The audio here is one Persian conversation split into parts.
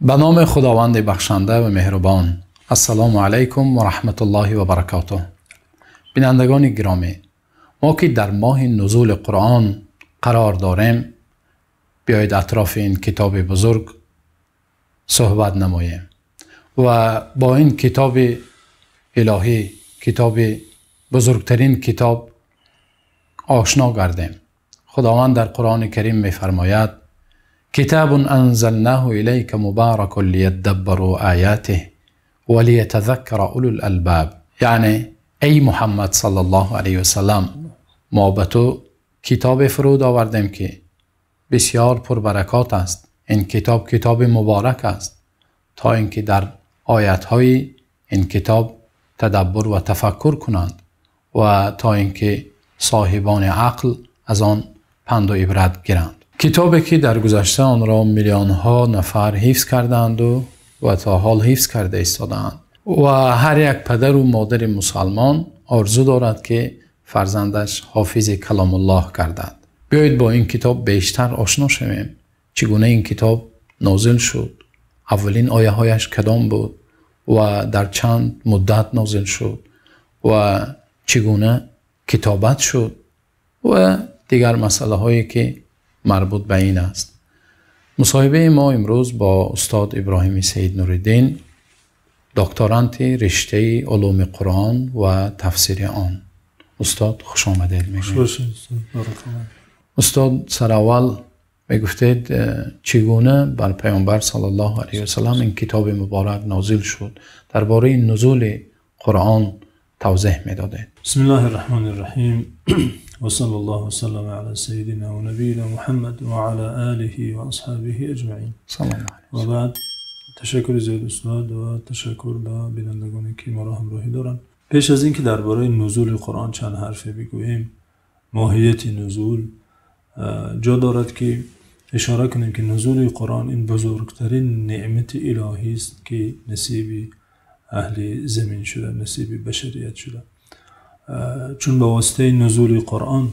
به نام خداوند بخشنده و مهربان. السلام علیکم و رحمت الله و برکاته. بینندگان گرامی، ما که در ماه نزول قرآن قرار داریم، بیایید اطراف این کتاب بزرگ صحبت نماییم و با این کتاب الهی، کتاب بزرگترین کتاب، آشنا گردیم. خداوند در قرآن کریم می فرماید: کتاب انزلناه الیک مبارک لیدبروا آیاته ولیتذکر اولو الالباب. یعنی ای محمد صلی الله علیه و سلم، ما به تو کتاب فرود آوردیم که بسیار پربرکات است. این کتاب کتاب مبارک است تا اینکه در آیاتهای این کتاب تدبر و تفکر کنند و تا اینکه صاحبان عقل از آن پند و عبرت گیرند. کتابی که در گذشته آن را میلیون ها نفر حفظ کردند و تا حال حفظ کرده ایستادند و هر یک پدر و مادر مسلمان آرزو دارد که فرزندش حافظ کلام الله گردد. بیایید با این کتاب بیشتر آشنا شویم. چگونه این کتاب نازل شد، اولین آیه هایش کدام بود و در چند مدت نازل شد و چگونه کتابت شد و دیگر مسئله هایی که مربوط به این است. مصاحبه ما امروز با استاد ابراهیم سید نوری‌دین، دکترانت رشته علوم قرآن و تفسیر آن. استاد خوش آمدید. استاد سر اول میگفتید چگونه بر پیامبر صلی الله علیه و سلم این کتاب مبارک نازل شد، درباره نزول قرآن توضیح میدادید. بسم الله الرحمن الرحیم و صلی الله وسلم علی سیدنا و نبینا محمد و علی آله و اصحابه اجمعین. و بعد تشکر زیاد استاد و تشکر به بینندگانی که ما را همراهی دارند. پیش از اینکه درباره نزول قرآن چند حرفی بگوییم، ماهیت نزول، جا دارد که اشاره کنیم که نزول قرآن این بزرگترین نعمت الهی است که نصیب اهل زمین شده، نصیب بشریت شده. چون به واسطه نزول قرآن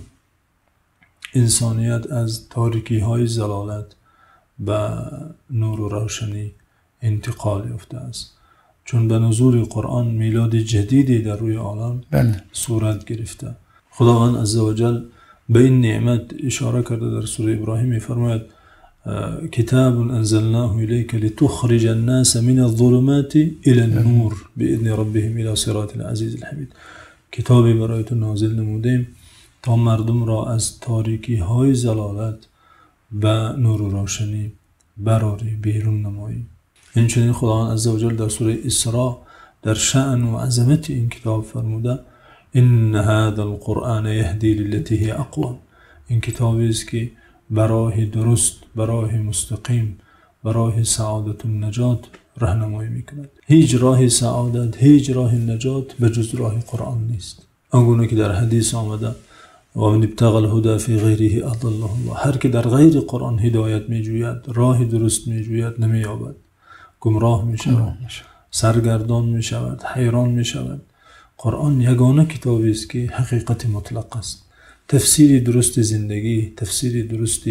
انسانیت از تاریکی های ضلالت به نور و روشنی انتقال یافته است. چون به نزول قرآن میلاد جدیدی در روی عالم صورت گرفته. خداوند عزوجل به این نعمت اشاره کرده در سوره ابراهیم، می‌فرماید: کتاب انزلناه الیک لتخرج الناس من الظلمات الى النور باذن ربهم الى صراط العزیز الحمید. کتابی برای تو نازل نمودیم تا مردم را از تاریکی های ضلالت به نور و روشنی براری، بیرون نمایی. اینچنین خداوند عزوجل در سوره اسراء در شأن و عظمت این کتاب فرموده: ان هذا القرآن یهدی للتی هی اقوم. این کتابی است که برای درست، برای مستقیم، برای سعادت و نجات راهنمایی میکند. هیچ راه سعادت، هیچ راه نجات به جز راه قرآن نیست. آنگونه که در حدیث آمده: و من ابتغى الهدى فی غیره اضله الله. هر که در غیر قرآن هدایت میجوید، راه درست میجوید، نمییابد، گمراه میشود، سرگردان میشود، حیران میشود. قرآن یگانه کتابی است که حقیقت مطلق است، تفسیری درست زندگی، تفسیری درست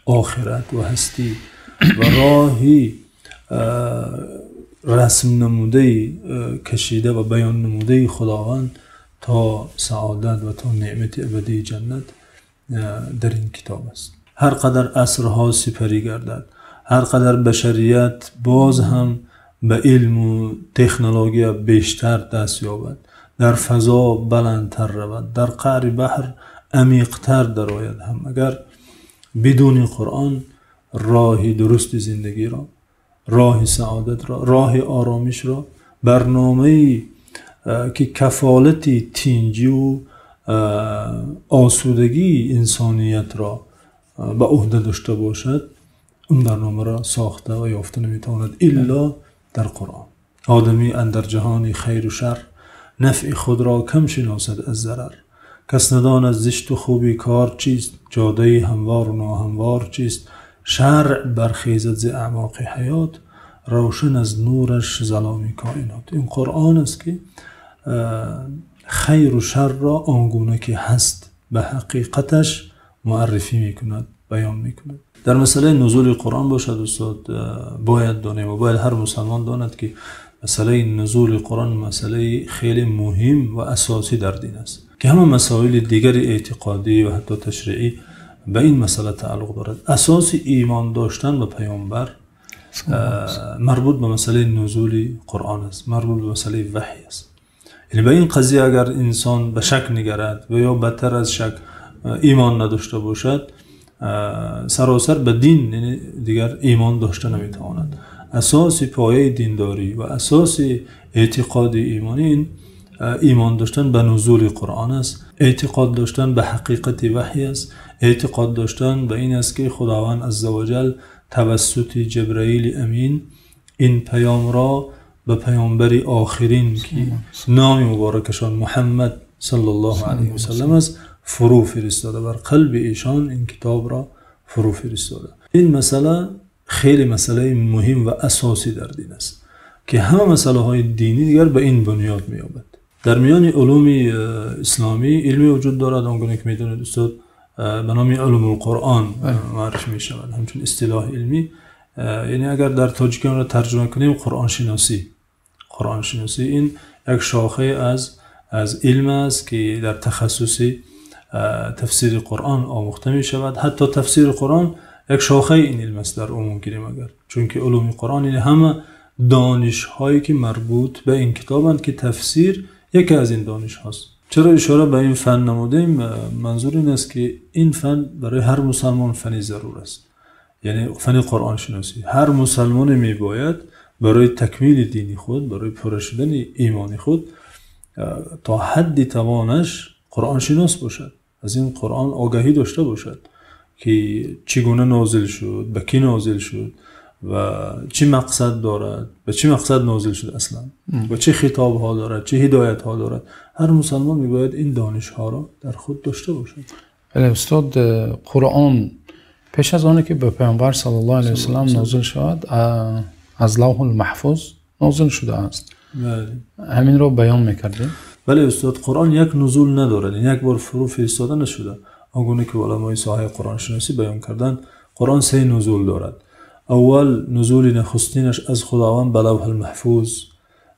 آخرت و هستی و راهی رسم نموده کشیده و بیان نموده خداوند تا سعادت و تا نعمت ابدی جنت در این کتاب است. هر قدر عصرها سپری گردد، هر قدر بشریت باز هم به علم و تکنولوژی بیشتر دست یابد، در فضا بلندتر رود، در قعر بحر عمیقتر درآید، هم اگر بدون قرآن راه درست زندگی را، راه سعادت را، راه آرامش را، برنامه‌ای که کفالت تینجی و آسودگی انسانیت را به عهده داشته باشد، اون برنامه را ساخته و یافته نمیتواند الا در قرآن. آدمی اندر جهان خیر و شر، نفع خود را کم شناسد از ضرر. کس نداند زشت و خوبی کار چیست، جاده هموار و ناهموار چیست. شرع برخیزد ز اعماق حیات، روشن از نورش ظلام کائنات. این قرآن است که خیر و شر را آنگونه که هست به حقیقتش معرفی میکند، بیان میکند. در مسئله نزول قرآن باشد استاد باید دانیم و باید هر مسلمان داند که مسئله نزول قرآن مسئله خیلی مهم و اساسی در دین است که همه مسائل دیگر اعتقادی و حتی تشریعی به این مسئله تعلق دارد. اساس ایمان داشتن به پیامبر مربوط به مسئله نزول قرآن است، مربوط به مسئله وحی است. یعنی به این قضیه اگر انسان به شک نگرد و یا بدتر از شک ایمان نداشته باشد سراسر به دین یعنی دیگر ایمان داشته نمیتواند. اساس پایه دینداری و اساس اعتقاد ایمانی این ایمان داشتن به نزول قرآن است، اعتقاد داشتن به حقیقت وحی است، اعتقاد داشتن به این است که خداوند عزوجل توسط جبرائیل امین این پیام را به پیامبر آخرین که نام مبارکشان محمد صلی الله علیه و سلم است فرو فرستاده، بر قلب ایشان این کتاب را فرو فرستاده. این مسئله خیلی مسئله مهم و اساسی در دین است که همه مسئله های دینی دیگر به این بنیاد می‌یابد. در میان علوم اسلامی علمی وجود دارد آنگونه که می‌دونید استاد به نام علوم القرآن معرفی می‌شود، همچون اصطلاح علمی. یعنی اگر در تاجیکی را ترجمه کنیم قرآن شناسی این یک شاخه از علم است که در تخصص تفسیر قرآن آموخته می‌شود. حتی تفسیر قرآن یک شاخه این علم است در عموم گیریم اگر، چون که علوم قرآن این همه دانش هایی که مربوط به این کتابند که تفسیر یکی از این دانش هاست. چرا اشاره به این فن نمودیم؟ منظور این است که این فن برای هر مسلمان فنی ضرور است، یعنی فن قرآن شناسی. هر مسلمان می باید برای تکمیل دینی خود، برای پر شدن ایمانی خود تا حدی توانش قرآن شناس باشد، از این قرآن آگاهی داشته باشد که چگونه نازل شد، به کی نازل شد و چه مقصد دارد، به چه مقصد نازل شد اصلا و چه خطاب ها دارد، چه هدایت ها دارد. هر مسلمان میباید این دانش ها را در خود داشته باشد. بله استاد، قرآن پیش از آنه که به پیامبر صلی الله علیه و سلم نازل شد از لوح المحفوظ نازل شده است. بله. همین رو بیان میکردیم. بله استاد، قرآن یک نزول ندارد، یک بار فرو فرستاده نشده. آنگونه که علمای ساحه قرآن شناسی بیان کردن قرآن 3 نزول دارد. اول نزول نخستینش از خداوند به لوح المحفوظ،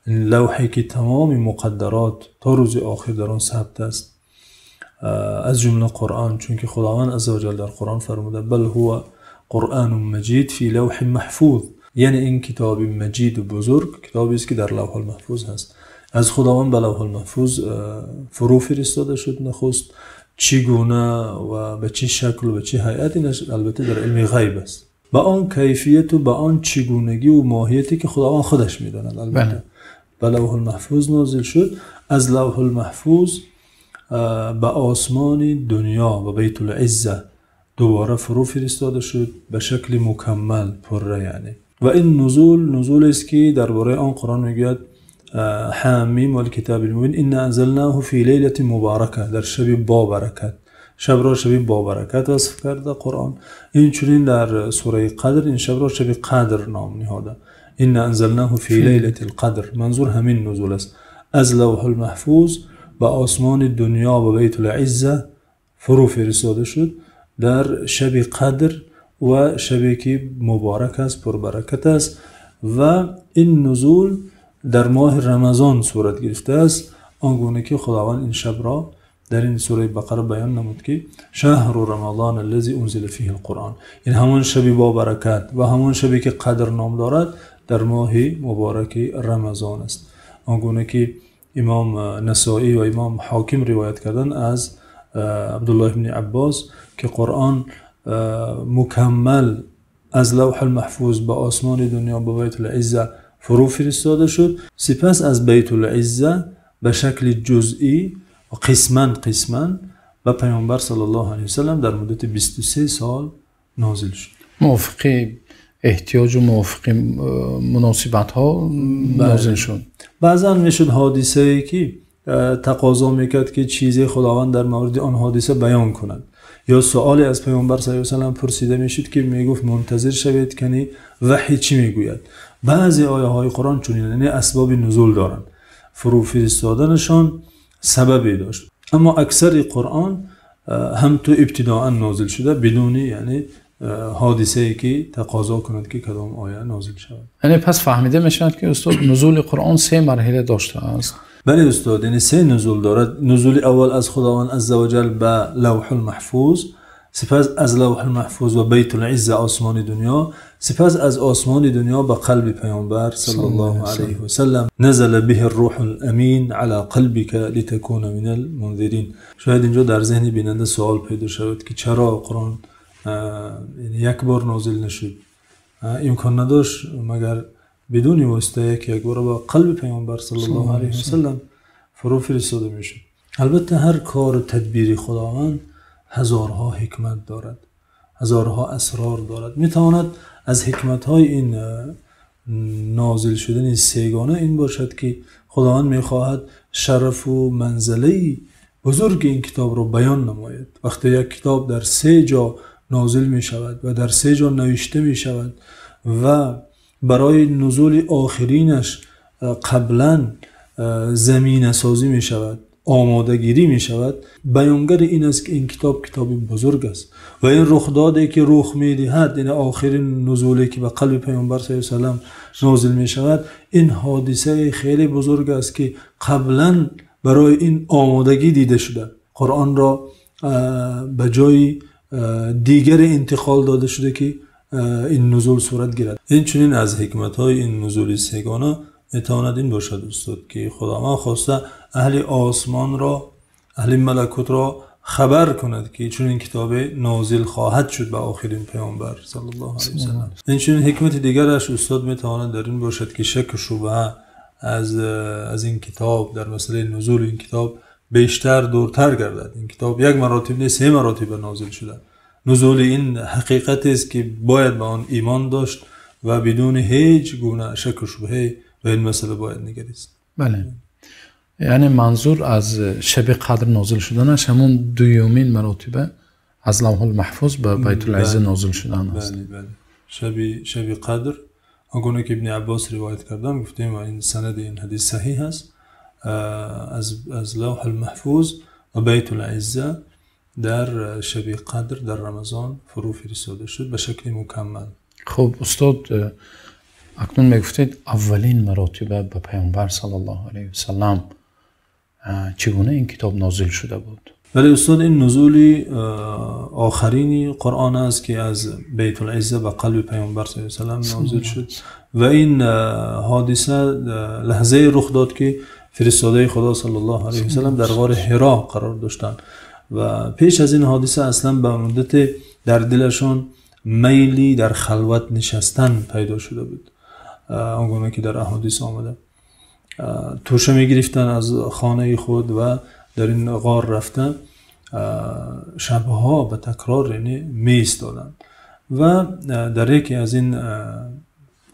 لوحی که تمام مقدرات تا روز آخر در آن ثبت است، از جمله قرآن، چون که خداوند عزوجل در قرآن فرموده بل هو قرآن مجید فی لوح محفوظ، یعنی این کتاب مجید و بزرگ کتابی است که در لوح المحفوظ هست. از خداوند به لوح المحفوظ فرو فرستاده شد نخست. چگونه و به چه شکل و به چه هیئت اینش البته در علم غیب است، به آن کیفیت و به آن چگونگی و ماهیتی که خداوند خودش میداند. البته به لوح المحفوظ نازل شد. از لوح المحفوظ به آسمان دنیا و بیت العزه دوباره فرو فرستاده شد به شکل مکمل پره یعنی. و این نزول است که درباره آن قرآن میگوید حامیم والکتاب المبین انا انزلناه فی لیلة مبارکه، در شب با برکت. شب را شب با برکت وصف کرده قرآن. این چنین در سوره قدر این شب را شب قدر نام نهاده. انا انزلناه فی لیلة القدر، منظور همین نزول است. از لوح المحفوظ به آسمان دنیا و بیت العزه فرو فرستاده شد در شب قدر و شبی که مبارک است، پر برکت است. و این نزول در ماه رمضان صورت گرفته است، آنگونه که خداوند این شب را در این سوره بقره بیان نمود که شهر رمضان الذی انزل فیه القرآن، این همون شبی با برکت و همون شبی که قدر نام دارد در ماه مبارک رمضان است. آنگونه که امام نسائی و امام حاکم روایت کردن از عبدالله بن عباس که قرآن مکمل از لوح المحفوظ به آسمان دنیا به بیت العزه فرو فرستاده شد. سپس از بیت العزه به شکل جزئی و قسمن به پیامبر صلی الله علیه و سلم در مدت 23 سال نازل شد. موافق احتیاج و موافق مناسبت ها نازل شد. بعضا میشد حادثه‌ای که تقاضا میکرد که چیزی خداوند در مورد آن حادثه بیان کند، یا سوالی از پیامبر صلی الله علیه و سلم پرسیده میشد که میگفت منتظر شوید کنی وحی چی میگوید. بعضی آیه های قرآن چنین یعنی اسباب نزول دارند، فرو فرستادنشان سببی داشت. اما اکثر قرآن هم تو ابتداء نازل شده بدون یعنی حادثه ای که تقاضا کند که کدام آیه نازل شود. یعنی پس فهمیده میشود که استاد نزول قرآن 3 مرحله داشته است. بله استاد، یعنی 3 نزول دارد. نزول اول از خداوند عزوجل به لوح المحفوظ، سپس از لوح المحفوظ و بیت العزه آسمان دنیا، سپس از آسمان دنیا به قلب پیامبر صلی الله علیه و سلم. نزل به الروح الامین علی قلبک لتکون من المنذرین. شاید اینجا در ذهن بیننده سوال پیدا شود که چرا قرآن یک بار نازل نشد؟ امکان نداشت مگر بدون واسطه که یک بار با قلب پیامبر صلی الله علیه و سلم فرو فرستاده میشد. البته هر کار تدبیری خداوند هزارها حکمت دارد، هزارها اسرار دارد. میتواند از حکمت های این نازل شدن سیگانه این باشد که خداوند میخواهد شرف و منزله بزرگ این کتاب را بیان نماید. وقتی یک کتاب در 3 جا نازل می شود و در 3 جا نوشته می شود و برای نزول آخرینش قبلا زمینه سازی می شود، آماده گیری می شود، بیانگر این است که این کتاب بزرگ است و این رخدادی که رخ می دهد، این آخرین نزولی که به قلب پیامبر صلی الله علیه و سلم نازل می شود، این حادثه خیلی بزرگ است که قبلا برای این آمادگی دیده شده. قرآن را به جای دیگر انتقال داده شده که این نزول صورت گیرد. این چنین از حکمت های این نزول سگانه میتواند این باشد استاد که خداوند خواسته اهل آسمان را، اهل ملکوت را خبر کند که چون این کتاب نازل خواهد شد به آخرین پیامبر صلی الله علیه و سلم. این چنین حکمت دیگرش استاد میتواند در این باشد که شک و شبهه از این کتاب در مسئله نزول این کتاب بیشتر دورتر گردد. این کتاب 1 مراتب نیست، 3 مراتب نازل شده. نزول این حقیقت است که باید به آن ایمان داشت و بدون هیچ گونه شک و شبهه به این مسئله باید نگریست. بله، یعنی منظور از شب قدر نازل شدنش همون 2مین مراتبه از لوح المحفوظ به بیت العزه نازل شدن است. بله، شب قدر آنگونه که ابن عباس روایت کردن، گفتیم و این سند این حدیث صحیح است، از لوح المحفوظ و بیت العزه در شب قدر در رمضان فرو فرستاده شد به شکل مکمل. خب استاد، اکنون میگفتید اولین مراتبه به پیامبر صلی الله علیه و سلم چگونه این کتاب نازل شده بود؟ ولی استاد، این نزولی آخرینی قرآن است که از بیت العزه به قلب پیامبر صلی الله علیه و سلم نازل شد و این حادثه لحظه رخ داد که فرستاده خدا صلی الله علیه و سلم در غار حرا قرار داشتند و پیش از این حادثه اصلا به مدت در دلشون میلی در خلوت نشستن پیدا شده بود. آنگونه که در احادیث آمده توشه می گرفتن از خانه خود و در این غار رفتن، شبها به تکرار می ایستادن و در یکی از این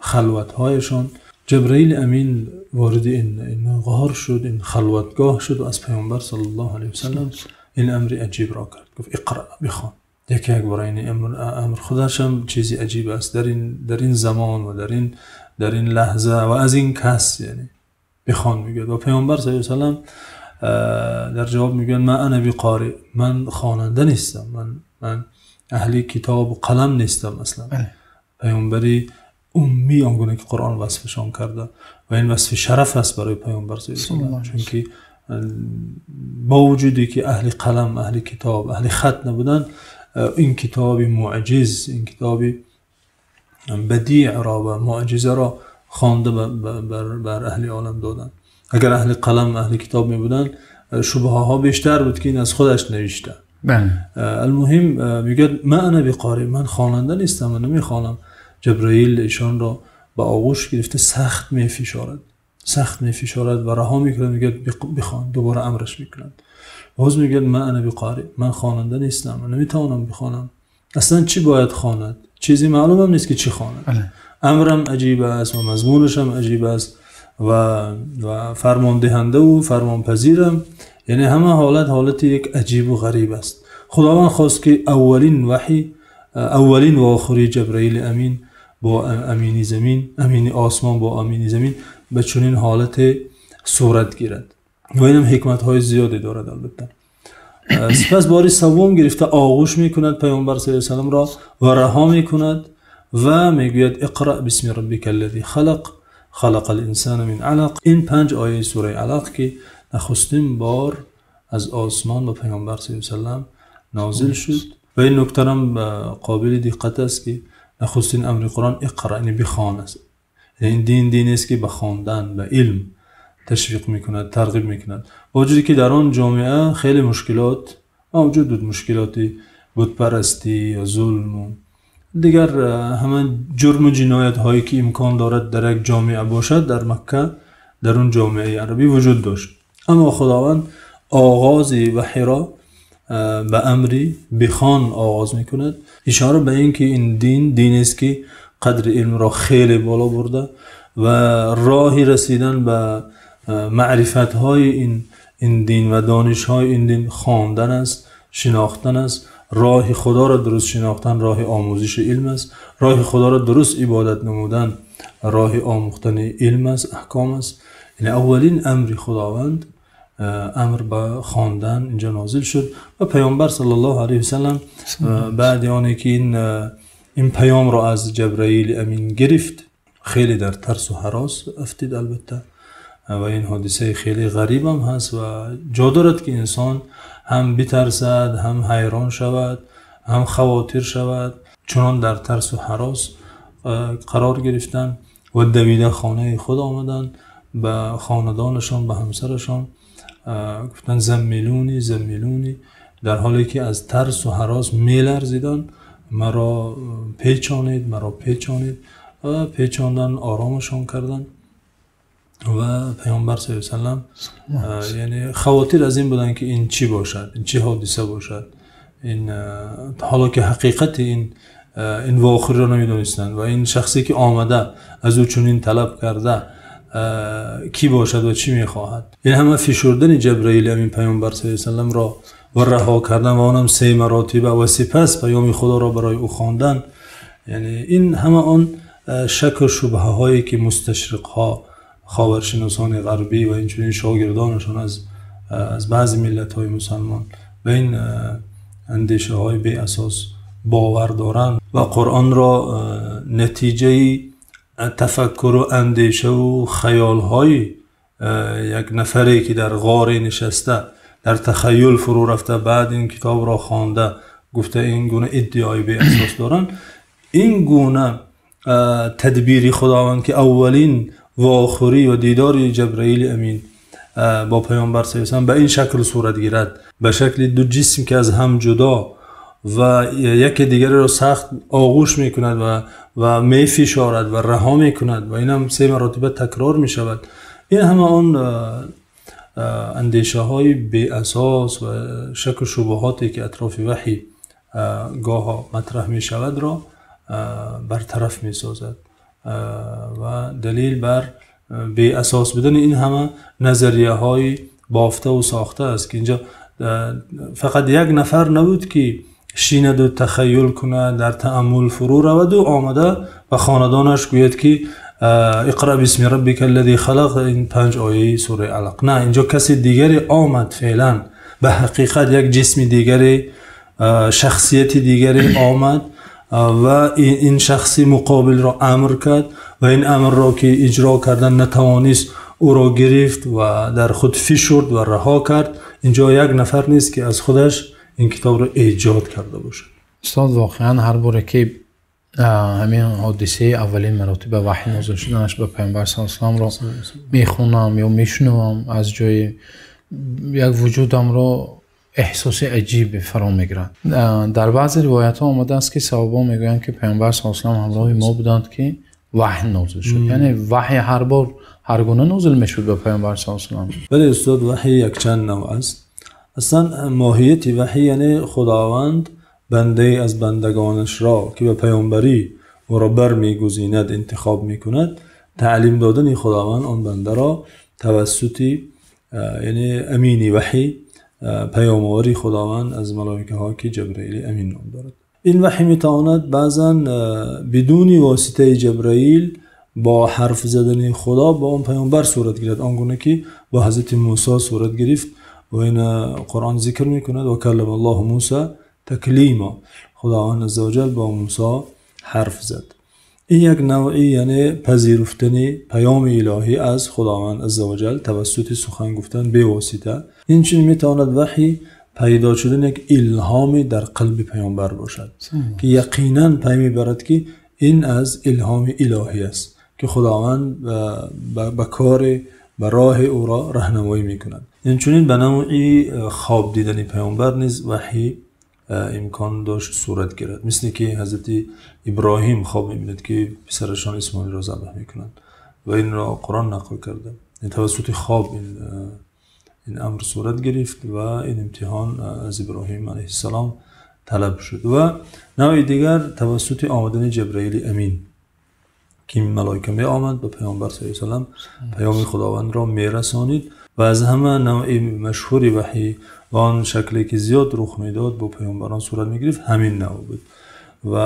خلوت هایشان جبرئیل امین وارد این غار شد، این خلوتگاه شد و از پیامبر صلی الله علیه و سلم این امر عجیب را کرد. گفت اقرأ، بخوان. یکی برای این امر خودش هم چیزی عجیب است در این زمان و در این لحظه و از این کس، یعنی بخوان میگه. و پیامبر صلی الله علیه و سلم در جواب میگن ما انا بقارئ، من خواننده نیستم، من اهل کتاب و قلم نیستم اصلا. پیامبری امی آنگونه که قرآن وصفشان کرده و این وصف شرف است برای پیامبر صلی الله علیه و سلم، چون که با وجودی که اهل قلم، اهل کتاب، اهل خط نبودن، این کتاب معجز، این کتاب بدیع را و معجزه را خوانده بر اهل عالم دادن. اگر اهل قلم، اهل کتاب می بودن، شبهه ها بیشتر بود که این از خودش نوشته. المهم میگه ما انا بقارئ، من خواننده نیستم، من نمیخوانم. جبرئیل ایشان را با آغوش گرفته سخت میفشارد و رها میکنه، میگه بخوان. دوباره امرش میکنند. باز میگه ما انا بقارئ، من خواننده نیستم، من نمیتونم بخوانم. اصلا چی باید خواند؟ چیزی معلوم هم نیست که چی خواند. امرم عجیب است و مضمونش هم عجیب است و فرمان دهنده و فرمان پذیرم، یعنی همه حالت یک عجیب و غریب است. خداوند خواست که اولین وحی، اولین و آخری جبرئیل امین با امینی زمین، امینی آسمان با امینی زمین به چنین حالت صورت گیرد و اینم حکمت های زیادی دارد. البته سپس بار سوم گرفته آغوش میکند پیامبر صلی الله علیه و سلم را و رها میکند و میگوید اقرأ بسم ربک الذی خلق الانسان من علق. این 5 آیه سوره علق که نخستین بار از آسمان به پیامبر صلی الله علیه و سلم نازل شد. و این نکته هم قابل دقت است که نخستین امر قرآن اقرأ، یعنی بخوان است. این دین است که به خواندن و علم تشویق میکند، ترغیب میکند. با وجودی که در آن جامعه خیلی مشکلات موجود بود، مشکلاتی بت پرستی یا ظلم و دیگر همه جرم و جنایت هایی که امکان دارد در یک جامعه باشد در مکه در اون جامعه عربی وجود داشت. اما خداوند آغاز وحی را به امری بخوان آغاز میکند، اشاره به این که این دین است که قدر علم را خیلی بالا برده و راهی رسیدن به معرفت های این دین و دانش های این دین خواندن است، شناختن است. راه خدا را درست شناختن راه آموزش علم است، راه خدا را درست عبادت نمودن راه آموختن علم است، احکام است. یعنی اولین امر خداوند امر به خواندن اینجا نازل شد و پیامبر صلی الله علیه و سلم بعد آنی که این پیام را از جبرائیل امین گرفت خیلی در ترس و هراس افتید البته و این حادثه خیلی غریب هم هست و جا دارد که انسان هم بترسد، هم حیران شود، هم خواطر شود. چنان در ترس و هراس قرار گرفتن و دویده خانه خود آمدن، به خاندانشان به همسرشان گفتن زمیلونی، در حالی که از ترس و هراس میلرزیدن. مرا پیچانید و پیچاندن، آرامشان کردن و پیامبر صلی الله علیه و سلم یعنی خواطر از این بودن که این چی باشد، این چی حادثه باشد، این حالا که حقیقت این واقعی را نمیدونستند و این شخصی که آمده از او چنین طلب کرده کی باشد و چی میخواهد. این همه فشردن جبرائیل امین پیامبر صلی الله علیه و سلم را و رها کردن و آنم 3 مراتبه و سپس پیام خدا را برای او خواندن. یعنی این همه آن شک و شبهه هایی که مستشرق ها، خاورشناسان غربی و اینچنین شاگردانشان از بعضی ملت های مسلمان به این اندیشه های بی اساس باور دارند و قرآن را نتیجه تفکر و اندیشه و خیال های یک نفری که در غار نشسته در تخیل فرو رفته بعد این کتاب را خوانده گفته این گونه ادعای بی اساس دارند. این گونه تدبیری خداوند که اولین واخوری و دیدار جبرائیل امین با پیامبر صلی الله علیه و سلم به این شکل صورت گیرد، به شکل 2 جسم که از هم جدا و یک دیگر را سخت آغوش میکند و میفشارد و رها میکند و این هم 3 مراتبه تکرار میشود. این همه آن اندیشه های بی اساس و شک و شبهاتی که اطراف وحی گاه مطرح میشود را برطرف میسازد و دلیل بر بی اساس بدن این همه نظریه های بافته و ساخته است که اینجا فقط یک نفر نبود که شیند و تخیل کنه، در تأمل فرو رود و آمده و خاندانش گوید که اقرأ بسم ربک الذی خلق، این 5 آیه سوره علق. نه، اینجا کسی دیگری آمد فعلا به حقیقت یک جسم دیگری، شخصیت دیگری آمد و این شخصی مقابل را امر کرد و این امر را که اجرا کردن نتوانست او را گرفت و در خود فشرد و رها کرد. اینجا یک نفر نیست که از خودش این کتاب را ایجاد کرده باشد. استاد واقعا هر باره که همین حادثه اولین مراتب وحی نازل شدنش به پیامبر صلی الله علیه و آله را میخونم یا میشنوم از جای یک وجودم را احساس عجیب فرا میگیرد. در بعضی روایت ها آمده است که صحابه میگویند که پیامبر صلی الله علیه و آله همراه ما بودند که وحی نازل شد. یعنی وحی هر بار هر گونه نازل میشد به پیامبر صلی الله علیه و آله. ولی استاد وحی یک چند نوع است. اصلا ماهیت وحی یعنی خداوند بنده از بندگانش را که به پیامبری او را برمیگزیند انتخاب میکند، تعلیم دادن خداوند آن بنده را توسط یعنی امین وحی، پیامآوری خداوند از ملائکه ها که جبرائیل امین نام دارد. این وحی میتواند بعضا بدون واسطه جبرائیل با حرف زدن خدا با اون پیامبر صورت گیرد، آنگونه که با حضرت موسی صورت گرفت و این قرآن ذکر میکند و کلم الله موسی تکلیما، خداوند عزوجل با موسی حرف زد. این یک نوعی یعنی پذیرفتن پیام الهی از خداوند عزوجل توسط سخن گفتن به واسطه. این چنین میتواند وحی پیدا شدن یک الهامی در قلب پیامبر باشد که یقینا پی میبرد که این از الهام الهی است که خداوند به کار به راه او را راهنمایی میکند. این چنین به نوعی خواب دیدن پیامبر نیز وحی امکان داشت صورت گیرد، مثل که حضرت ابراهیم خواب میبیند که پسرشان اسماعیل را ذبح میکنند و این را قرآن نقل کرده. این توسط خواب این امر صورت گرفت و این امتحان از ابراهیم علیه السلام طلب شد. و نوع دیگر توسط آمدن جبرئیل امین که ملائکه می آمد به پیامبر صلی الله علیه و سلم پیام خداوند را می رسانید و از همه نوع مشهوری وحی و آن شکلی که زیاد رخ میداد با پیامبران صورت می گرفت همین نوع بود و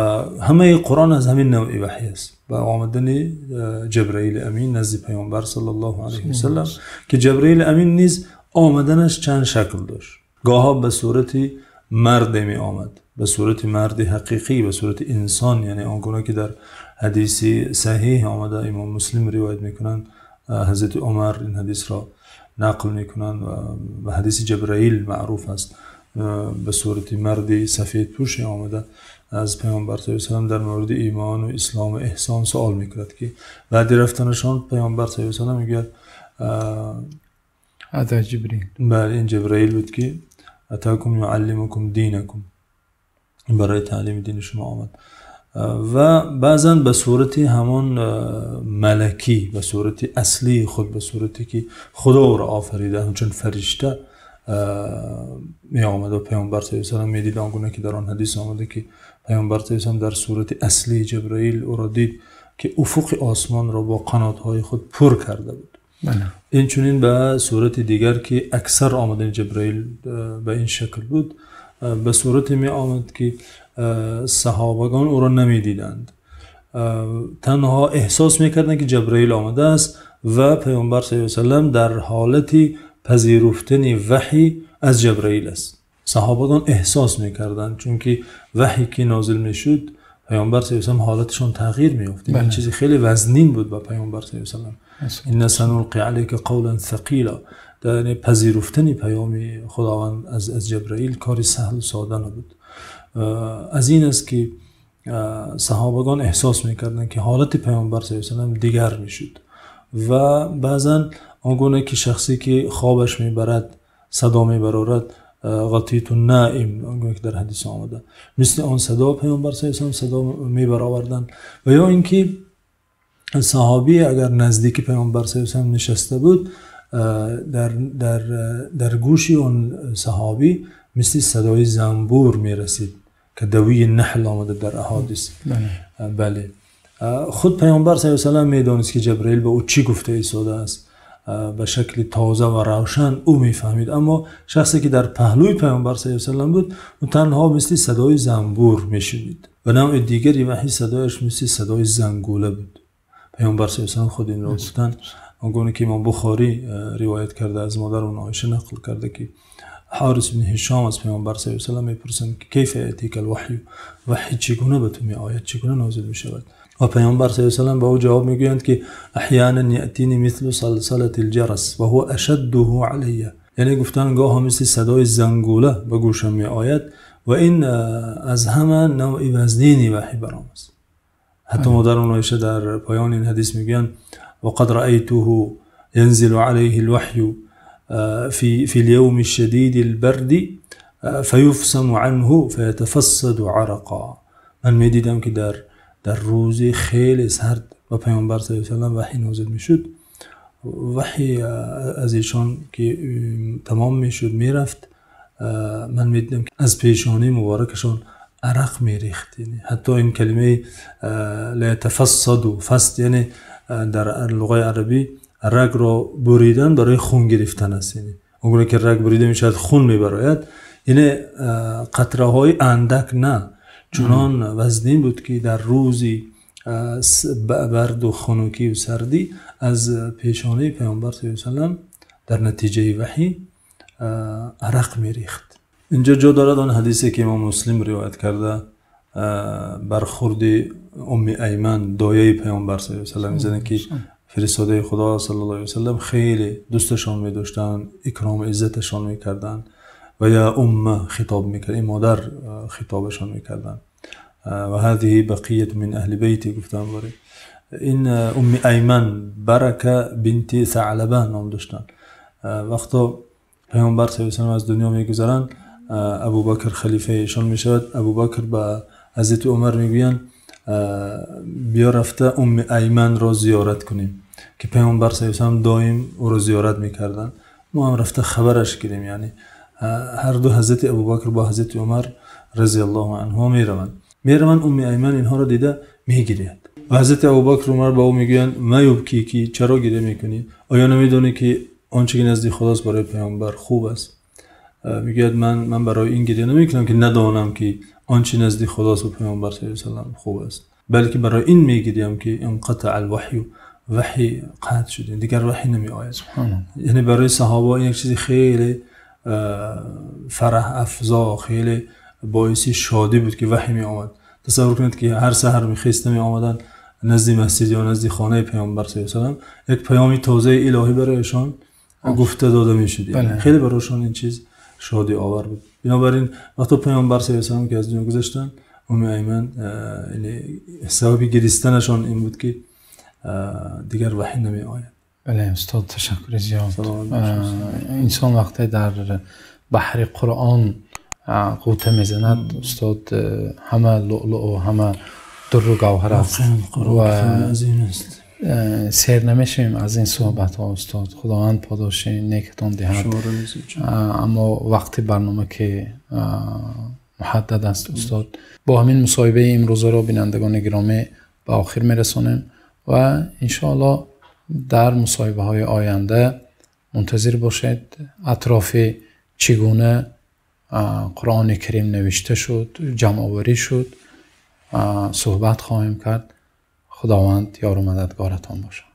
همه قرآن از همین نوع وحی است و آمدن جبرئیل امین نزد پیامبر صلی الله علیه و سلم که جبرئیل امین نیز آمدنش چند شکل داشت. گاها به صورت مرد می آمد، به صورت مرد حقیقی، به صورت انسان، یعنی آنگونه که در حدیث صحیح آمده امام مسلم روایت میکنند، حضرت عمر این حدیث را نقل میکنند و حدیث جبرائیل معروف است، به صورت مرد سفید پوش آمده از پیامبر صلی الله علیه و سلم در مورد ایمان و اسلام و احسان سوال میکرد که بعد رفتنشان پیامبر صلی الله علیه و سلم میگه هذا جبريل. بله این جبرائیل بود که اتاکم یعلمکم دینکم، برای تعلیم دین شما آمد و بعضا به صورت همان ملکی، به صورت اصلی خود، به صورتی که خدا را آفریده همچون فرشته می آمد و پیامبر صلی الله علیه و سلم می دید. آنگونه که در آن حدیث آمده که پیامبر صلی الله علیه و سلم در صورت اصلی جبرائیل او را دید که افق آسمان را با قناتهای خود پر کرده بود. این چنین به صورت دیگر که اکثر آمدن جبرائیل به این شکل بود، به صورت می آمد که صحابگان او را نمی دیدند، تنها احساس می کردند که جبرائیل آمده است و پیامبر صلی الله علیه و سلم در حالت پذیرفتن وحی از جبرائیل است. صحابگان احساس می کردند چون که وحی که نازل می شد پیامبر صلی الله علیه و سلم حالتشان تغییر می افت. این چیزی خیلی وزنین بود با پیامبر صلی الله علیه و سلم. این سنلقی علیک قولا ثقیلا، در پذیرفتن پیام خداوند از جبرائیل کاری سهل و ساده نبود. از این است که صحابگان احساس میکردند که حالت پیامبر صلی الله علیه و سلم دیگر میشد و بعضا آنگونه که شخصی که خوابش میبرد صدا میبرد غطیت النائم، آنگونه که در حدیث آمده، مثل آن صدا پیامبر صلی الله علیه و سلم صدا میبرآوردند. و یا اینکه صحابی اگر نزدیک پیامبر صلی الله علیه و سلم نشسته بود، در گوشی اون صحابی مثل صدای زنبور میرسید که دوی نحل آمده در احادیث. بله خود پیامبر صلی الله علیه و سلم میدانست که جبرائیل به او چی گفته ایستاده است، به شکل تازه و روشن او میفهمید، اما شخصی که در پهلوی پیامبر صلی الله علیه و سلم بود اون تنها مثل صدای زنبور میشنید. و نوع دیگری وحی صدایش مثل صدای زنگوله بود. پیامبر صلی الله علیه و سلم خود این را گفتن، آنگونه که امام بخاری روایت کرده از مادر اون عایشه نقل کرده که حارث بن هشام از پیامبر صلی الله علیه و سلم میپرسند که کیف یاتیک الوحی، وحی چگونه به تو می آید، چگونه نازل می شود؟ و پیامبر صلی الله علیه و سلم به او جواب میگویند که احیانا یاتینی مثل صلصله الجرس و هو اشده علی، یعنی گفتن گاه مثل صدای زنگوله به گوشم می آید و این از همه نوع وزنینی وحی برام است. حتی مادر اون عایشه در پایان این حدیث میگویند وقد رأيته ينزل عليه الوحي في اليوم الشديد البرد فيفصم عنه فيتفسد عرقا. من میدیدم که در روزی خیلی سرد و پیامبر صلی الله علیه و سلم وحی نازل میشد، وحی از ایشان که تمام میشد میرفت، من میدیدم که از پیشانی مبارکشان عرق میریخت. حتی این کلمه لا يتفسد، فسد یعنی در لغت عربی رگ را بریدن برای خون گرفتن است. یعنی اونگونه که رگ بریده میشد خون میبراید، یعنی قطره های اندک نه، چنان وزنین بود که در روزی برد و خنکی و سردی از پیشانی پیامبر صلی الله علیه و سلم در نتیجه وحی عرق میریخت. اینجا جا دارد آن حدیثی که امام مسلم روایت کرده برخورد ام ایمن دایه پیامبر صلی الله علیه و سلم که فرستاده خدا صلی الله علیه و سلم خیلی دوستشان می داشتن، اکرام و عزتشان میکردن و یا ام خطاب میکرد، این مادر خطابشان میکردن و هذه بقیت من اهل بیتی گفتن باره. این ام ایمن برکه بنت ثعلبه نام داشتن. وقتا پیامبر صلی الله علیه و سلم از دنیا میگذرن، ابوبکر خلیفه ایشان میشود. ابوبکر به حضرت عمر میگوین بیا رفته ام ایمن را زیارت کنیم که پیامبر صلی الله علیه و سلم دائم او را زیارت میکردن. ما هم رفته خبرش گیریم. یعنی هر دو حضرت ابوبکر با حضرت عمر رضی الله عنهما میروند. ام ایمن اینها را دیده میگیرد و حضرت ابوبکر عمر با او میگوین ما یبکی کی، چرا گریه میکنی؟ آیا نمیدونی که آنچه که نزد خداست برای پیامبر خوب است؟ میگه من برای این گریه نمیکنم که ندانم که آنچه نزد خداست و پیامبر صلی الله علیه و سلم خوب است، بلکه برای این میگیرم که انقطع الوحی، وحی قطع شده، دیگر وحی نمی آید. یعنی برای صحابه این یک چیزی خیلی فرح افزا، خیلی باعثی شادی بود که وحی می آمد. تصور کنید که هر سحر میخواستن می آمدن نزد مسجد یا نزد خانه پیامبر صلی الله علیه و سلم، یک پیامی تازه الهی برایشان گفته داده میشد. خیلی برایشان این چیز شادی آور بود. بنابراین وقتی پیامبر صلی الله علیه و سلم که از دنیا گذشتن، ام ایمن یعنی سبب گریستنشان این بود که دیگر وحی نمی آید. بله استاد تشکر زیاد. انسان وقتی در بحر قرآن غوطه میزند استاد، همه لؤلؤ و همه در و گوهر است و سیر نمیشیم از این صحبت ها استاد. خداوند پاداش نیکتان دهد. اما وقتی برنامه که محدد است استاد، با همین مصاحبه امروز را بینندگان گرامی به آخر میرسانیم و انشاءالله در مصاحبه های آینده منتظر باشید. اطراف چگونه قرآن کریم نوشته شد، جمع آوری شد، صحبت خواهیم کرد. خداوند یار و مددگارتان باشد.